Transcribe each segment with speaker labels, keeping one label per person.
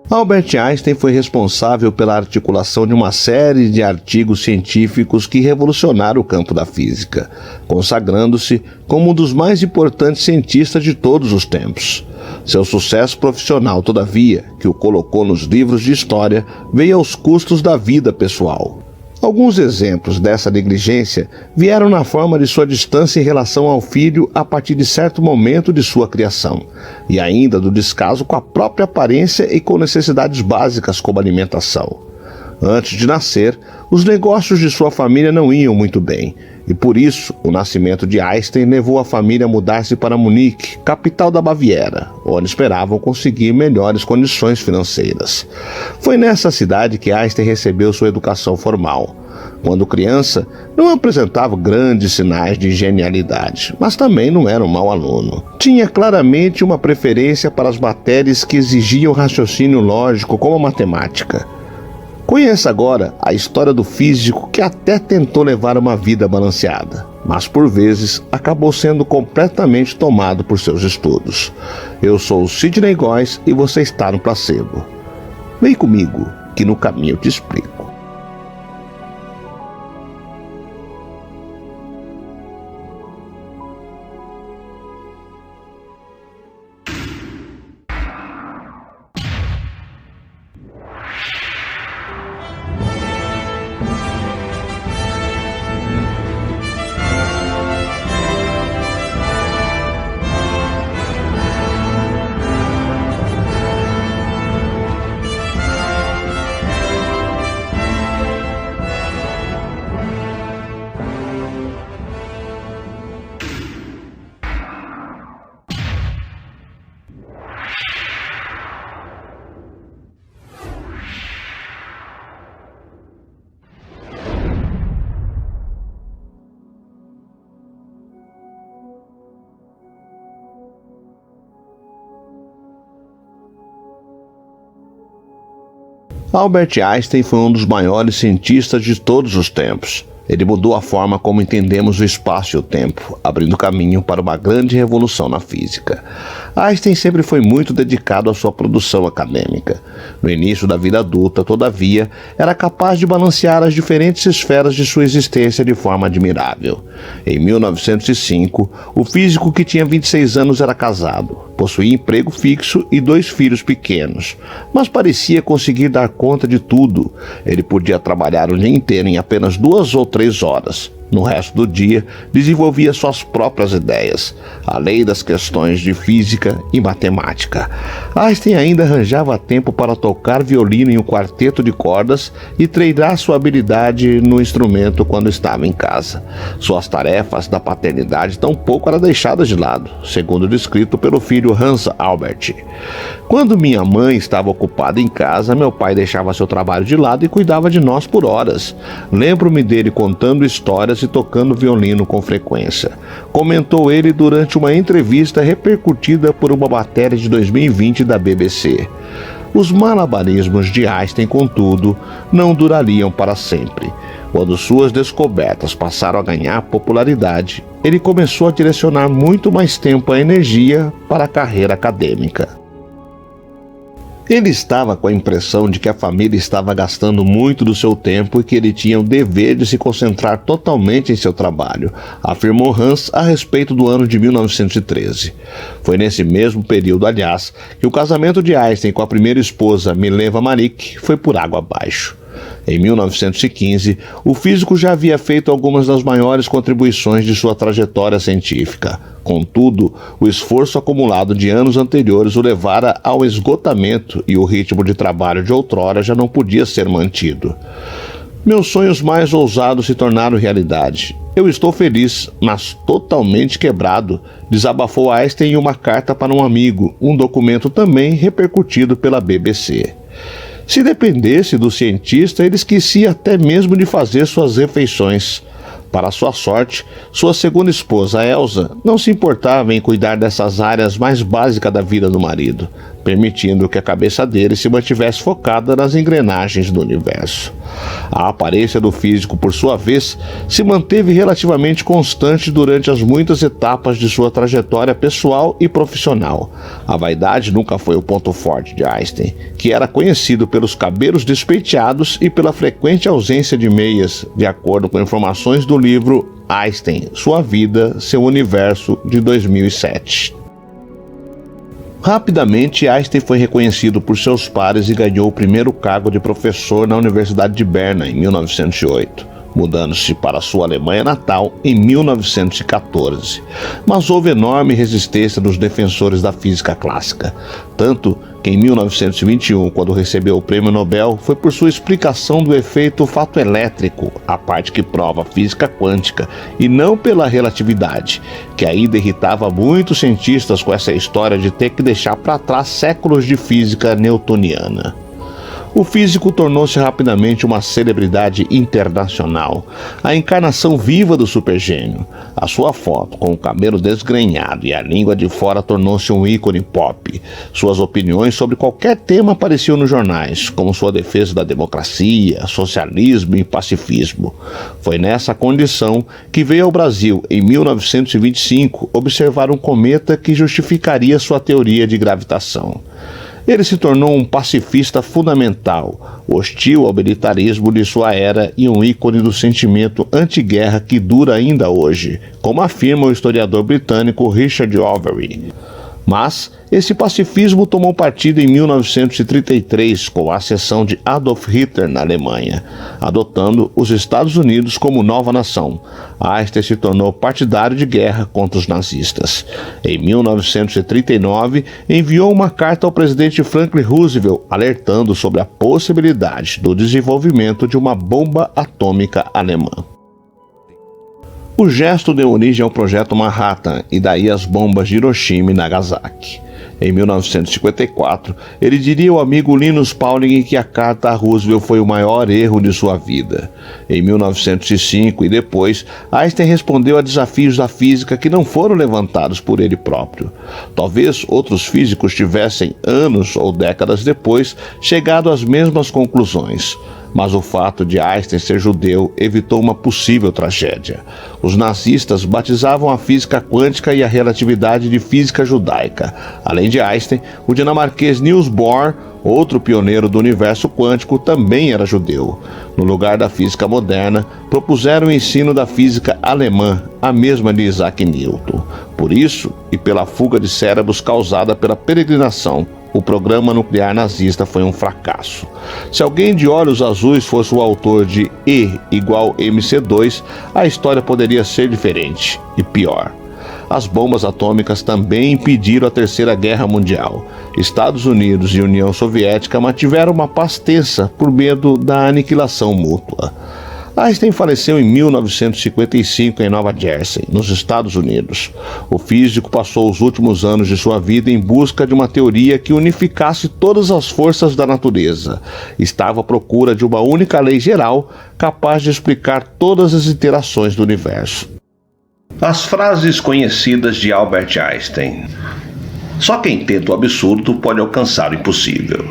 Speaker 1: Albert Einstein foi responsável pela articulação de uma série de artigos científicos que revolucionaram o campo da física, consagrando-se como um dos mais importantes cientistas de todos os tempos. Seu sucesso profissional, todavia, que o colocou nos livros de história, veio aos custos da vida pessoal. Alguns exemplos dessa negligência vieram na forma de sua distância em relação ao filho a partir de certo momento de sua criação, e ainda do descaso com a própria aparência e com necessidades básicas como alimentação. Antes de nascer, os negócios de sua família não iam muito bem, e por isso o nascimento de Einstein levou a família a mudar-se para Munique, capital da Baviera, onde esperavam conseguir melhores condições financeiras. Foi nessa cidade que Einstein recebeu sua educação formal. Quando criança, não apresentava grandes sinais de genialidade, mas também não era um mau aluno. Tinha claramente uma preferência para as matérias que exigiam raciocínio lógico, como a matemática. Conheça agora a história do físico que até tentou levar uma vida balanceada, mas por vezes acabou sendo completamente tomado por seus estudos. Eu sou o Sidney Góes e você está no Placebo. Vem comigo, que no caminho eu te explico. Albert Einstein foi um dos maiores cientistas de todos os tempos. Ele mudou a forma como entendemos o espaço e o tempo, abrindo caminho para uma grande revolução na física. Einstein sempre foi muito dedicado à sua produção acadêmica. No início da vida adulta, todavia, era capaz de balancear as diferentes esferas de sua existência de forma admirável. Em 1905, o físico que tinha 26 anos era casado, possuía emprego fixo e 2 filhos pequenos, mas parecia conseguir dar conta de tudo. Ele podia trabalhar o dia inteiro em apenas 2 ou 3 horas. No resto do dia, desenvolvia suas próprias ideias, além das questões de física e matemática. Einstein ainda arranjava tempo para tocar violino em um quarteto de cordas e treinar sua habilidade no instrumento quando estava em casa. Suas tarefas da paternidade tampouco eram deixadas de lado, segundo descrito pelo filho Hans Albert. Quando minha mãe estava ocupada em casa, meu pai deixava seu trabalho de lado e cuidava de nós por horas. Lembro-me dele contando histórias e tocando violino com frequência, comentou ele durante uma entrevista repercutida por uma matéria de 2020 da BBC. Os malabarismos de Einstein, contudo, não durariam para sempre. Quando suas descobertas passaram a ganhar popularidade, ele começou a direcionar muito mais tempo e energia para a carreira acadêmica. Ele estava com a impressão de que a família estava gastando muito do seu tempo e que ele tinha o dever de se concentrar totalmente em seu trabalho, afirmou Hans a respeito do ano de 1913. Foi nesse mesmo período, aliás, que o casamento de Einstein com a primeira esposa, Mileva Maric, foi por água abaixo. Em 1915, o físico já havia feito algumas das maiores contribuições de sua trajetória científica. Contudo, o esforço acumulado de anos anteriores o levara ao esgotamento e o ritmo de trabalho de outrora já não podia ser mantido. Meus sonhos mais ousados se tornaram realidade. Eu estou feliz, mas totalmente quebrado, desabafou Einstein em uma carta para um amigo, um documento também repercutido pela BBC. Se dependesse do cientista, ele esquecia até mesmo de fazer suas refeições. Para sua sorte, sua segunda esposa, Elsa, não se importava em cuidar dessas áreas mais básicas da vida do marido. permitindo que a cabeça dele se mantivesse focada nas engrenagens do universo. A aparência do físico, por sua vez, se manteve relativamente constante durante as muitas etapas de sua trajetória pessoal e profissional. A vaidade nunca foi o ponto forte de Einstein, que era conhecido pelos cabelos despenteados e pela frequente ausência de meias, de acordo com informações do livro Einstein, Sua Vida, Seu Universo, de 2007. Rapidamente, Einstein foi reconhecido por seus pares e ganhou o primeiro cargo de professor na Universidade de Berna, em 1908, mudando-se para sua Alemanha natal em 1914. Mas houve enorme resistência dos defensores da física clássica, tanto que em 1921, quando recebeu o Prêmio Nobel, foi por sua explicação do efeito fotoelétrico, a parte que prova a física quântica, e não pela relatividade, que ainda irritava muitos cientistas com essa história de ter que deixar para trás séculos de física newtoniana. O físico tornou-se rapidamente uma celebridade internacional, a encarnação viva do supergênio. A sua foto, com o cabelo desgrenhado e a língua de fora, tornou-se um ícone pop. Suas opiniões sobre qualquer tema apareciam nos jornais, como sua defesa da democracia, socialismo e pacifismo. Foi nessa condição que veio ao Brasil, em 1925, observar um cometa que justificaria sua teoria de gravitação. Ele se tornou um pacifista fundamental, hostil ao militarismo de sua era e um ícone do sentimento anti-guerra que dura ainda hoje, como afirma o historiador britânico Richard Overy. Mas esse pacifismo tomou partido em 1933 com a ascensão de Adolf Hitler na Alemanha, adotando os Estados Unidos como nova nação. Einstein se tornou partidário de guerra contra os nazistas. Em 1939, enviou uma carta ao presidente Franklin Roosevelt alertando sobre a possibilidade do desenvolvimento de uma bomba atômica alemã. O gesto deu origem ao Projeto Manhattan e daí as bombas de Hiroshima e Nagasaki. Em 1954, ele diria ao amigo Linus Pauling que a carta a Roosevelt foi o maior erro de sua vida. Em 1905 e depois, Einstein respondeu a desafios da física que não foram levantados por ele próprio. Talvez outros físicos tivessem, anos ou décadas depois, chegado às mesmas conclusões. Mas o fato de Einstein ser judeu evitou uma possível tragédia. Os nazistas batizavam a física quântica e a relatividade de física judaica. Além de Einstein, o dinamarquês Niels Bohr, outro pioneiro do universo quântico, também era judeu. No lugar da física moderna, propuseram o ensino da física alemã, a mesma de Isaac Newton. Por isso, e pela fuga de cérebros causada pela peregrinação, o programa nuclear nazista foi um fracasso. Se alguém de olhos azuis fosse o autor de E igual MC2, a história poderia ser diferente e pior. As bombas atômicas também impediram a Terceira Guerra Mundial. Estados Unidos e União Soviética mantiveram uma paz tensa por medo da aniquilação mútua. Einstein faleceu em 1955 em Nova Jersey, nos Estados Unidos. O físico passou os últimos anos de sua vida em busca de uma teoria que unificasse todas as forças da natureza. Estava à procura de uma única lei geral capaz de explicar todas as interações do universo. As frases conhecidas de Albert Einstein. Só quem tenta o absurdo pode alcançar o impossível.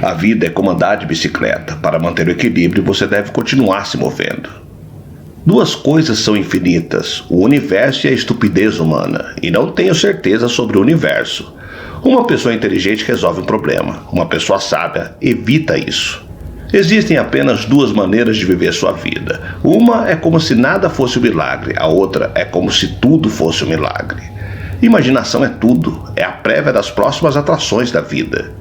Speaker 1: A vida é como andar de bicicleta. Para manter o equilíbrio, você deve continuar se movendo. Duas coisas são infinitas, o universo e a estupidez humana, e não tenho certeza sobre o universo. Uma pessoa inteligente resolve um problema, uma pessoa sábia evita isso. Existem apenas duas maneiras de viver sua vida. Uma é como se nada fosse um milagre, a outra é como se tudo fosse um milagre. Imaginação é tudo, é a prévia das próximas atrações da vida.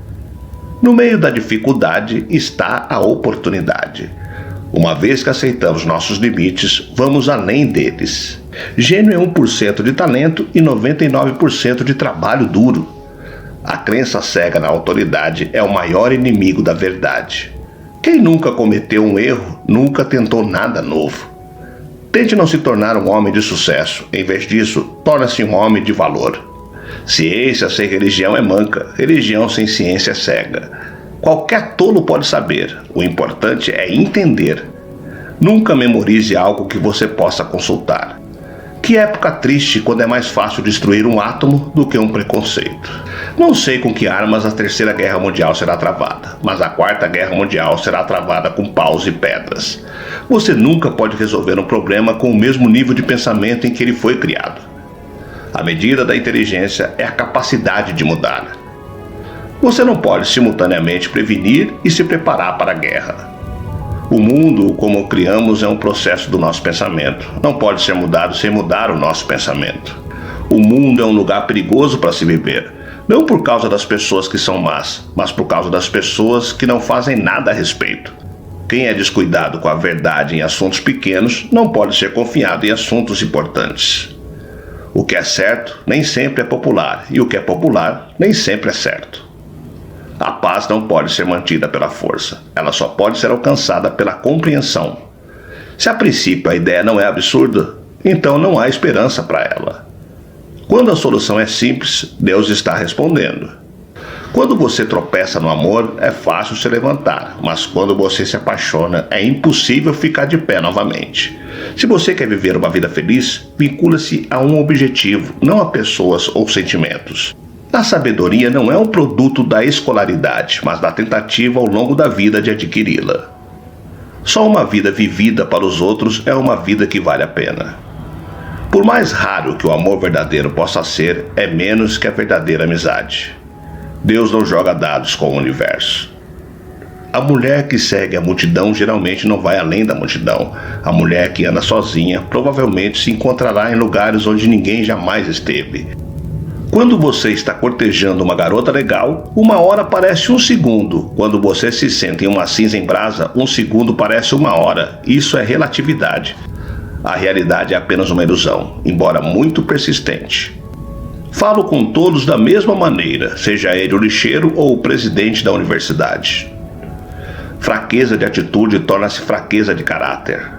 Speaker 1: No meio da dificuldade está a oportunidade. Uma vez que aceitamos nossos limites, vamos além deles. Gênio é 1% de talento e 99% de trabalho duro. A crença cega na autoridade é o maior inimigo da verdade. Quem nunca cometeu um erro, nunca tentou nada novo. Tente não se tornar um homem de sucesso. Em vez disso, torne-se um homem de valor. Ciência sem religião é manca, religião sem ciência é cega. Qualquer tolo pode saber, o importante é entender. Nunca memorize algo que você possa consultar. Que época triste quando é mais fácil destruir um átomo do que um preconceito. Não sei com que armas a Terceira Guerra Mundial será travada, mas a Quarta Guerra Mundial será travada com paus e pedras. Você nunca pode resolver um problema com o mesmo nível de pensamento em que ele foi criado. A medida da inteligência é a capacidade de mudar. Você não pode simultaneamente prevenir e se preparar para a guerra. O mundo, como o criamos, é um processo do nosso pensamento. Não pode ser mudado sem mudar o nosso pensamento. O mundo é um lugar perigoso para se viver, não por causa das pessoas que são más, mas por causa das pessoas que não fazem nada a respeito. Quem é descuidado com a verdade em assuntos pequenos não pode ser confiado em assuntos importantes. O que é certo nem sempre é popular, e o que é popular nem sempre é certo. A paz não pode ser mantida pela força, ela só pode ser alcançada pela compreensão. Se a princípio a ideia não é absurda, então não há esperança para ela. Quando a solução é simples, Deus está respondendo. Quando você tropeça no amor, é fácil se levantar, mas quando você se apaixona, é impossível ficar de pé novamente. Se você quer viver uma vida feliz, vincula-se a um objetivo, não a pessoas ou sentimentos. A sabedoria não é um produto da escolaridade, mas da tentativa ao longo da vida de adquiri-la. Só uma vida vivida para os outros é uma vida que vale a pena. Por mais raro que o amor verdadeiro possa ser, é menos que a verdadeira amizade. Deus não joga dados com o universo. A mulher que segue a multidão geralmente não vai além da multidão. A mulher que anda sozinha provavelmente se encontrará em lugares onde ninguém jamais esteve. Quando você está cortejando uma garota legal, uma hora parece um segundo. Quando você se senta em uma cinza em brasa, um segundo parece uma hora. Isso é relatividade. A realidade é apenas uma ilusão, embora muito persistente. Falo com todos da mesma maneira, seja ele o lixeiro ou o presidente da universidade. Fraqueza de atitude torna-se fraqueza de caráter.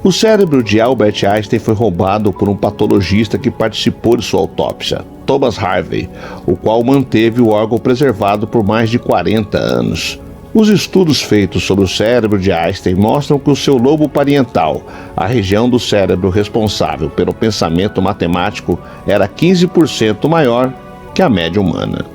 Speaker 1: O cérebro de Albert Einstein foi roubado por um patologista que participou de sua autópsia, Thomas Harvey, o qual manteve o órgão preservado por mais de 40 anos. Os estudos feitos sobre o cérebro de Einstein mostram que o seu lobo parietal, a região do cérebro responsável pelo pensamento matemático, era 15% maior que a média humana.